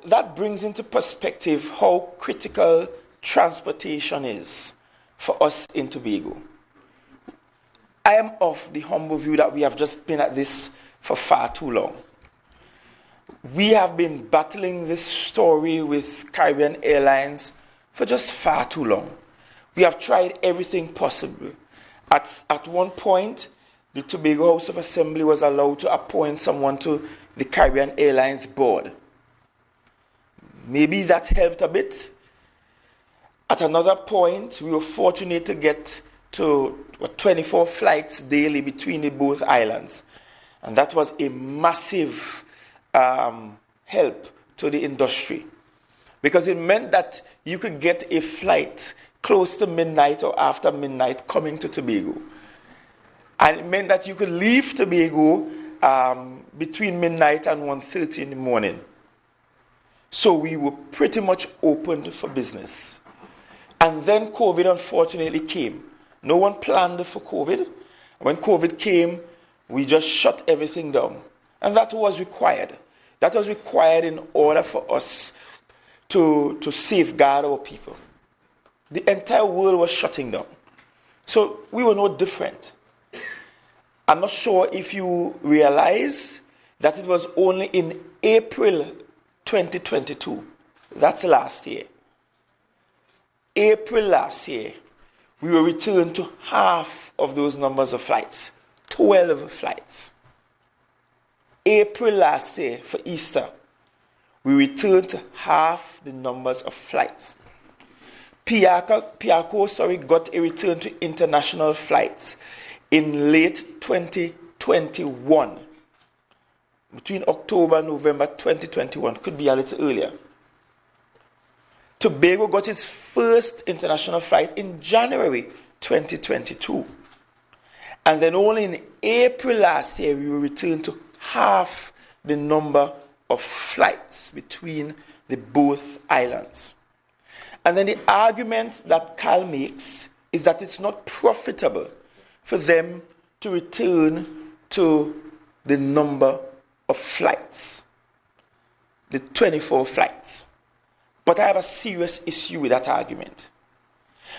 that brings into perspective how critical transportation is for us in Tobago. I am of the humble view that we have just been at this for far too long. We have been battling this story with Caribbean Airlines for just far too long. We have tried everything possible. At one point, the Tobago House of Assembly was allowed to appoint someone to the Caribbean Airlines board. Maybe that helped a bit. At another point, we were fortunate to get to 24 flights daily between the both islands. And that was a massive help to the industry, because it meant that you could get a flight close to midnight or after midnight coming to Tobago. And it meant that you could leave Tobago between midnight and 1:30 in the morning. So we were pretty much open for business. And then COVID unfortunately came. No one planned for COVID. When COVID came, we just shut everything down. And that was required. That was required in order for us to safeguard our people. The entire world was shutting down. So we were no different. I'm not sure if you realize that it was only in April 2022, that's last year. April last year, we were returned to half of those numbers of flights, 12 flights. April last year, for Easter, we returned to half the numbers of flights. Piarco got a return to international flights in late 2021. Between October and November 2021, could be a little earlier. Tobago got its first international flight in January 2022. And then only in April last year, we were returned to half the number of flights between the both islands. And then the argument that Cal makes is that it's not profitable for them to return to the number of flights, the 24 flights. But I have a serious issue with that argument,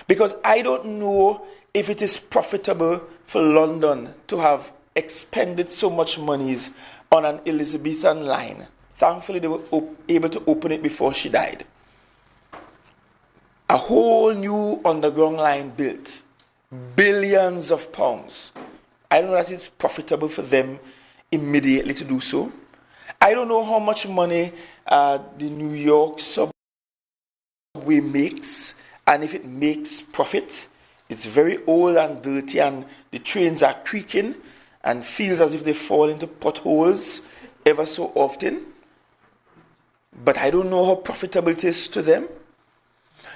because I don't know if it is profitable for London to have expended so much monies on an Elizabethan line. Thankfully, they were able to open it before she died. A whole new underground line built, billions of pounds. I don't know that it's profitable for them immediately to do so. I don't know how much money the New York subway makes, and if it makes profit. It's very old and dirty, and the trains are creaking and feels as if they fall into potholes ever so often. But I don't know how profitable it is to them.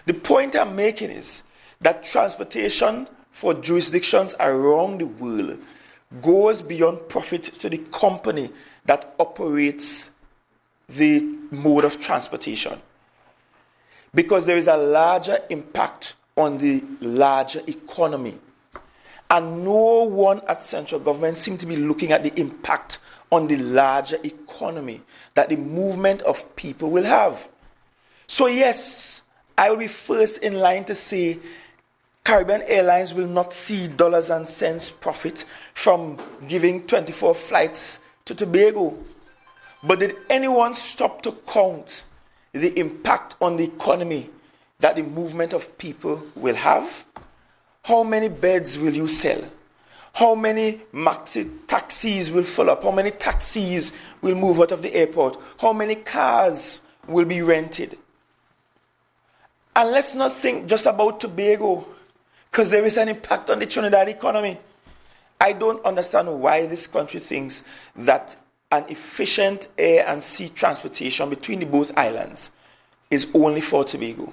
The point I'm making is that transportation for jurisdictions around the world goes beyond profit to the company that operates the mode of transportation, because there is a larger impact on the larger economy. And no one at central government seems to be looking at the impact on the larger economy that the movement of people will have. So yes, I will be first in line to say Caribbean Airlines will not see dollars and cents profit from giving 24 flights to Tobago. But did anyone stop to count the impact on the economy that the movement of people will have? How many beds will you sell? How many maxi taxis will fill up? How many taxis will move out of the airport? How many cars will be rented? And let's not think just about Tobago, because there is an impact on the Trinidad economy. I don't understand why this country thinks that an efficient air and sea transportation between the both islands is only for Tobago.